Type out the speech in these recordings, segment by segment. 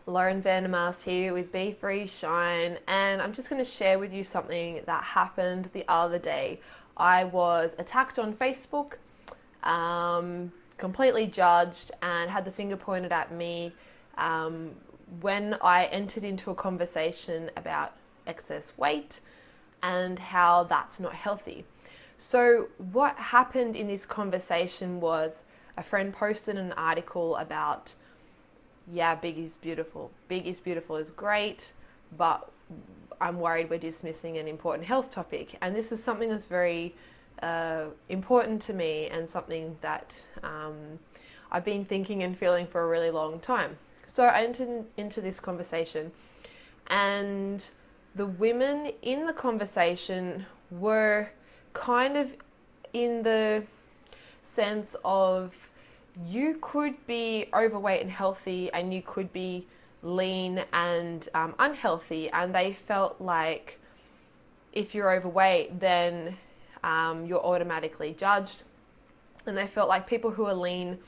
Lauren Vandermast here with Be Free Shine, and I'm just going to share with you something that happened the other day. I was attacked on Facebook, completely judged, and had the finger pointed at me when I entered into a conversation about excess weight and how that's not healthy. So, what happened in this conversation was a friend posted an article about, yeah, big is beautiful. Big is beautiful is great, but I'm worried we're dismissing an important health topic. And this is something that's very important to me, and something that I've been thinking and feeling for a really long time. So I entered into this conversation, and the women in the conversation were kind of in the sense of, you could be overweight and healthy, and you could be lean and unhealthy, and they felt like if you're overweight, then you're automatically judged, and they felt like people who are lean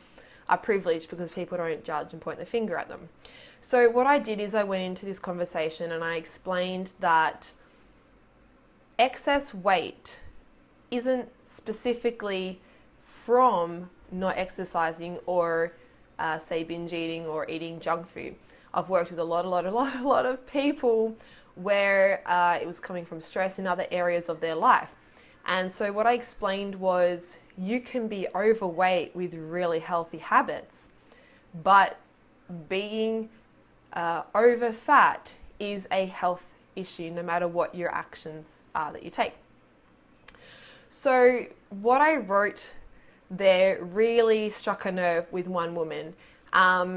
are privileged because people don't judge and point the finger at them. So what I did is I went into this conversation and I explained that excess weight isn't specifically from not exercising or say binge eating or eating junk food. I've worked with a lot of people where it was coming from stress in other areas of their life. And so what I explained was, you can be overweight with really healthy habits, but being over fat is a health issue no matter what your actions are that you take. So what I wrote there really struck a nerve with one woman.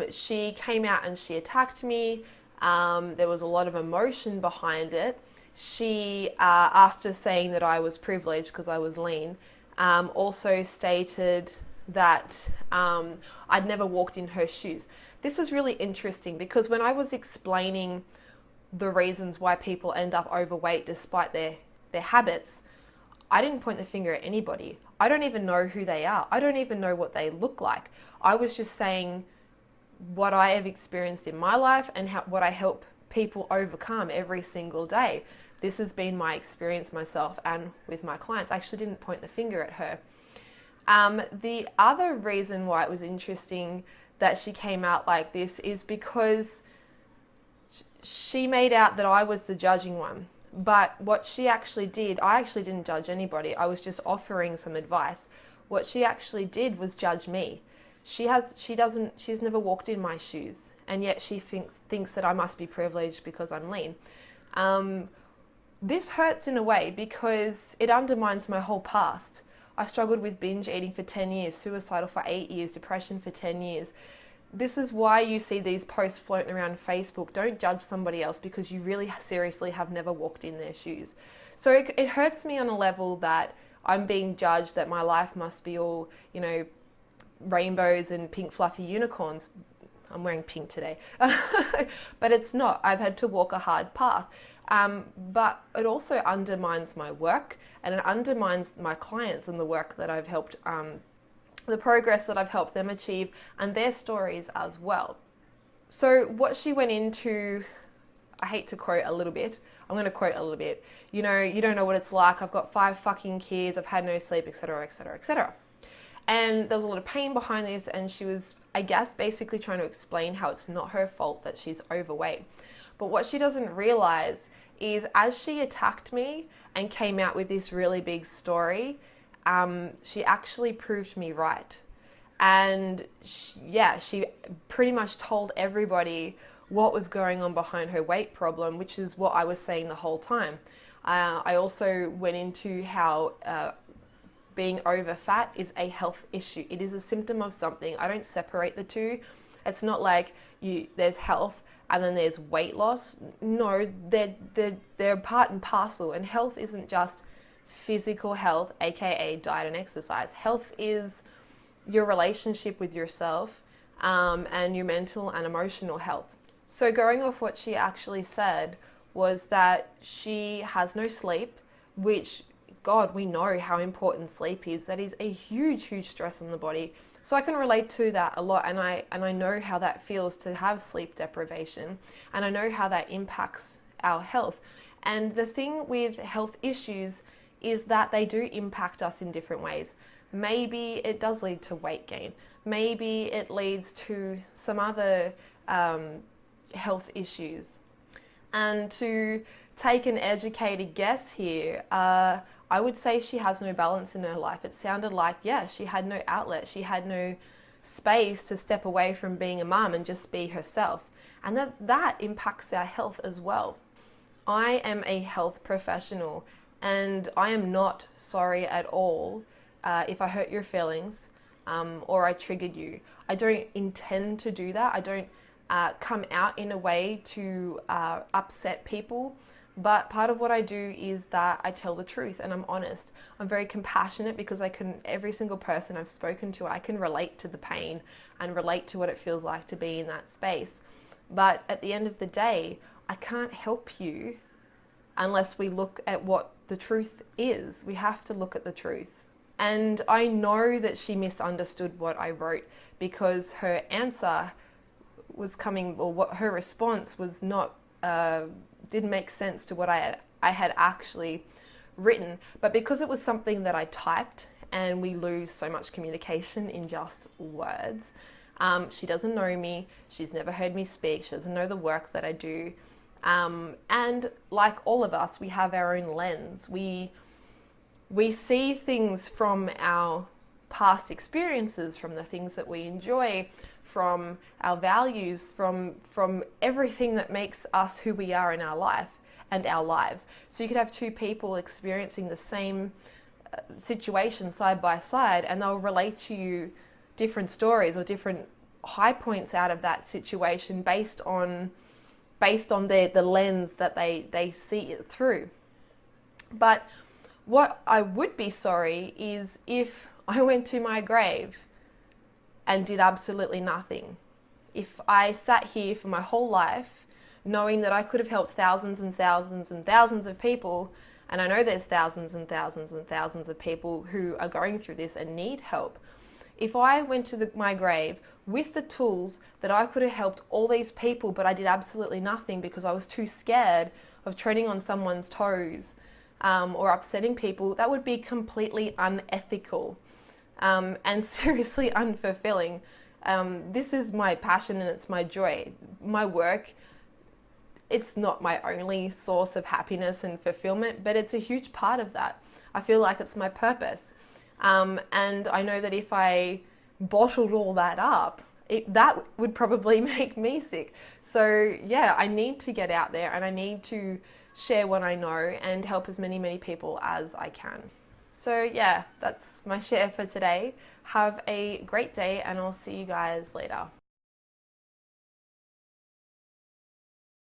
She came out and she attacked me. There was a lot of emotion behind it. She, after saying that I was privileged because I was lean, also stated that I'd never walked in her shoes. This is really interesting because when I was explaining the reasons why people end up overweight despite their habits, I didn't point the finger at anybody. I don't even know who they are. I don't even know what they look like. I was just saying what I have experienced in my life and what I help people overcome every single day. This has been my experience myself and with my clients. I actually didn't point the finger at her. The other reason why it was interesting that she came out like this is because she made out that I was the judging one. But what she actually did, I actually didn't judge anybody. I was just offering some advice. What she actually did was judge me. She's never walked in my shoes, and yet she thinks that I must be privileged because I'm lean. This hurts in a way because it undermines my whole past. I struggled with binge eating for 10 years, suicidal for 8 years, depression for 10 years. This is why you see these posts floating around Facebook. Don't judge somebody else because you really seriously have never walked in their shoes. So it hurts me on a level that I'm being judged, that my life must be all, rainbows and pink fluffy unicorns. I'm wearing pink today. But it's not. I've had to walk a hard path. But it also undermines my work, and it undermines my clients and the work that I've helped, the progress that I've helped them achieve, and their stories as well. So what she went into, I hate to quote a little bit, I'm going to quote a little bit, you don't know what it's like, I've got 5 fucking kids, I've had no sleep, etc., etc., etc. And there was a lot of pain behind this, and she was, I guess, basically trying to explain how it's not her fault that she's overweight. But what she doesn't realize is, as she attacked me and came out with this really big story, she actually proved me right. And she pretty much told everybody what was going on behind her weight problem, which is what I was saying the whole time. I also went into how being over fat is a health issue. It is a symptom of something. I don't separate the two. It's not like there's health and then there's weight loss. No, they're part and parcel. And health isn't just physical health, aka diet and exercise. Health is your relationship with yourself and your mental and emotional health. So going off what she actually said was that she has no sleep, which, God, we know how important sleep is. That is a huge, huge stress on the body. So I can relate to that a lot, and I know how that feels to have sleep deprivation, and I know how that impacts our health. And the thing with health issues is that they do impact us in different ways. Maybe it does lead to weight gain. Maybe it leads to some other health issues. And to take an educated guess here, I would say she has no balance in her life. It sounded like, yeah, she had no outlet. She had no space to step away from being a mum and just be herself. And that impacts our health as well. I am a health professional, and I am not sorry at all if I hurt your feelings or I triggered you. I don't intend to do that. I don't come out in a way to upset people. But part of what I do is that I tell the truth and I'm honest. I'm very compassionate because every single person I've spoken to, I can relate to the pain and relate to what it feels like to be in that space. But at the end of the day, I can't help you unless we look at what the truth is. We have to look at the truth. And I know that she misunderstood what I wrote because her answer was coming, or what her response was not, didn't make sense to what I had actually written. But because it was something that I typed, and we lose so much communication in just words, she doesn't know me, she's never heard me speak, she doesn't know the work that I do. And like all of us, we have our own lens. We see things from our past experiences, from the things that we enjoy, from our values, from everything that makes us who we are in our life and our lives. So you could have two people experiencing the same situation side by side, and they'll relate to you different stories or different high points out of that situation based on the lens that they see it through. But what I would be sorry is if I went to my grave and did absolutely nothing. If I sat here for my whole life knowing that I could have helped thousands and thousands and thousands of people, and I know there's thousands and thousands and thousands of people who are going through this and need help. If I went to my grave with the tools that I could have helped all these people, but I did absolutely nothing because I was too scared of treading on someone's toes or upsetting people, that would be completely unethical. And seriously unfulfilling. This is my passion and it's my joy. My work, it's not my only source of happiness and fulfillment, but it's a huge part of that. I feel like it's my purpose. And I know that if I bottled all that up, that would probably make me sick. So yeah, I need to get out there and I need to share what I know and help as many people as I can. So yeah, that's my share for today. Have a great day and I'll see you guys later.